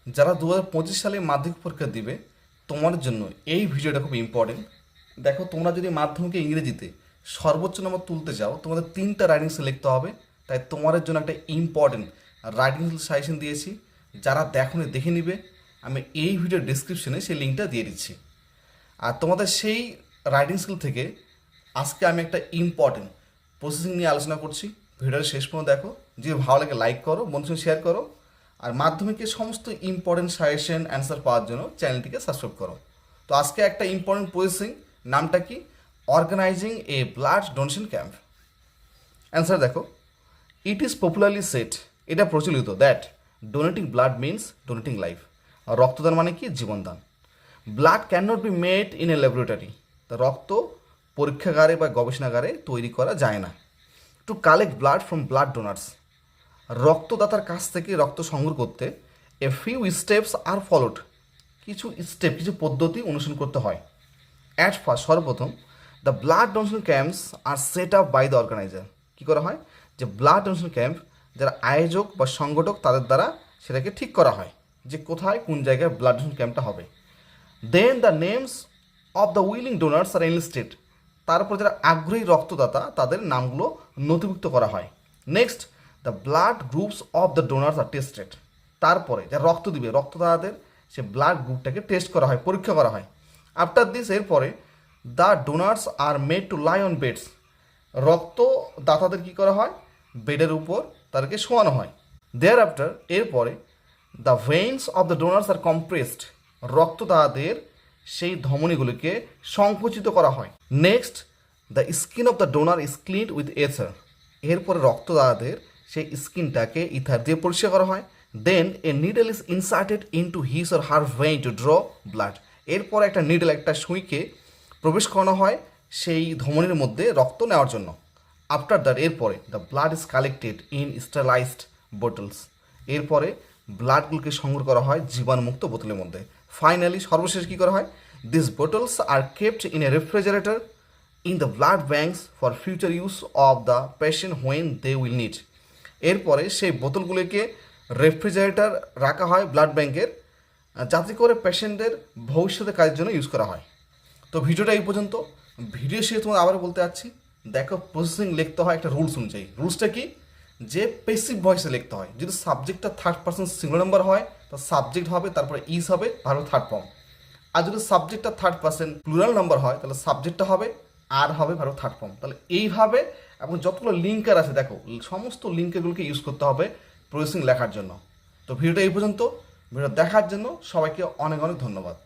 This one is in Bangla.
যারা 2025 সালে মাধ্যমিক পরীক্ষা দিবে তোমার জন্য এই ভিডিওটা খুব ইম্পর্টেন্ট। দেখো, তোমরা যদি মাধ্যমিকে ইংরেজিতে সর্বোচ্চ নম্বর তুলতে চাও তোমাদের 3টা রাইটিং স্কিল লিখতে হবে। তাই তোমাদের জন্য একটা ইম্পর্টেন্ট রাইটিং স্কিল সাজেশন দিয়েছি। যারা দেখোনি দেখে নিবে, আমি এই ভিডিওর ডিসক্রিপশনে সেই লিঙ্কটা দিয়ে দিচ্ছি। আর তোমাদের সেই রাইটিং স্কিল থেকে আজকে আমি একটা ইম্পর্টেন্ট প্রসেসিং নিয়ে আলোচনা করছি। ভিডিওটা শেষ পর্যন্ত দেখো। যদি ভালো লাগে লাইক করো, বন্ধুদের সঙ্গে শেয়ার করো। আর মাধ্যমিকের সমস্ত ইম্পর্টেন্ট সাজেশন অ্যান্সার পাওয়ার জন্য চ্যানেলটিকে সাবস্ক্রাইব করো। তো আজকে একটা ইম্পর্টেন্ট প্রসেসিং, নামটা কি? Organising a blood donation camp. Answer দেখো, ইট ইজ পপুলারলি সেট, এটা প্রচলিত, that donating blood means donating life. রক্তদান মানে কি? জীবনদান। Blood can not be made in a laboratory, তা রক্ত পরীক্ষাগারে বা গবেষণাগারে তৈরি করা যায় না। To collect blood from blood donors, রক্তদাতার কাছ থেকে রক্ত সংগ্রহ করতে a few steps are followed, কিছু স্টেপ, কিছু পদ্ধতি অনুসরণ করতে হয়। অ্যাট ফার্স্ট, সর্বপ্রথম the blood donation camps are set up by the organiser. কী করা হয়? যে ব্লাড ডোনেশন ক্যাম্প যারা আয়োজক বা সংগঠক তাদের দ্বারা সেটাকে ঠিক করা হয় যে কোথায় কোন জায়গায় ব্লাড ডোনেশন ক্যাম্পটা হবে। Then the names of the willing donors are enlisted, তারপর যারা আগ্রহী রক্তদাতা তাদের নামগুলো নথিভুক্ত করা হয়। Next, the blood groups of the donors are tested, তারপরে যারা রক্ত দিবে রক্তদাতাদের সে ব্লাড গ্রুপটাকে টেস্ট করা হয়, পরীক্ষা করা হয়। আফটার দিস, এরপরে the donors are made to lie on beds, রক্তদাতাদের কী করা হয়? বেডের উপর তাদেরকে শোয়ানো হয়। দেয়ার আফটার, এরপরে the veins of the donors are compressed, রক্তদাতাদের সেই ধমনীগুলিকে সংকুচিত করা হয়। Next, the skin of the donor is cleaned with ether, এরপরে রক্তদাতাদের সেই স্কিনটাকে ইথার দিয়ে পরিষ্কার করা হয়। Then a needle is inserted into his or her vein two draw blood, এরপর একটা নিডল, একটা সুইকে প্রবেশ করানো হয় সেই ধমনীর মধ্যে রক্ত নেওয়ার জন্য। আফটার দ্যাট, এরপরে the blood is collected in sterilised bottles, এরপরে ব্লাডগুলোকে সংগ্রহ করা হয় জীবাণুমুক্ত বোতলের মধ্যে। ফাইনালি, সর্বশেষ কী করা হয়? This bottles are kept in a refrigerator in the blood banks for future use of the patient when they will need, এরপরে সেই বোতলগুলিকে রেফ্রিজারেটর রাখা হয় ব্লাড ব্যাংকের, যাতে করে পেশেন্টদের ভবিষ্যতে কাজের জন্য ইউজ করা হয়। তো ভিডিওটা এই পর্যন্ত। ভিডিও শেষে তোমার আবার বলতে চাচ্ছি, দেখো, প্রসেসিং লিখতে হয় একটা রুলস অনুযায়ী। রুলসটা কি? যে পেসিভ ভয়েসে লিখতে হয়। যদি সাবজেক্টটা থার্ড পার্সন সিঙ্গুলার নাম্বার হয় তো সাবজেক্ট হবে, তারপরে ইজ হবে, তারপর থার্ড ফর্ম। আর যদি সাবজেক্টটা থার্ড পার্সন প্লুরাল নাম্বার হয় তাহলে সাবজেক্টটা হবে, আর হবে, ভালো থার্ড ফর্ম। তাহলে এইভাবে, এবং যতগুলো লিঙ্কার আছে দেখো, সমস্ত লিঙ্কারগুলোকে ইউজ করতে হবে প্রসেসিং লেখার জন্য। তো ভিডিওটা এই পর্যন্ত। ভিডিও দেখার জন্য সবাইকে অনেক অনেক ধন্যবাদ।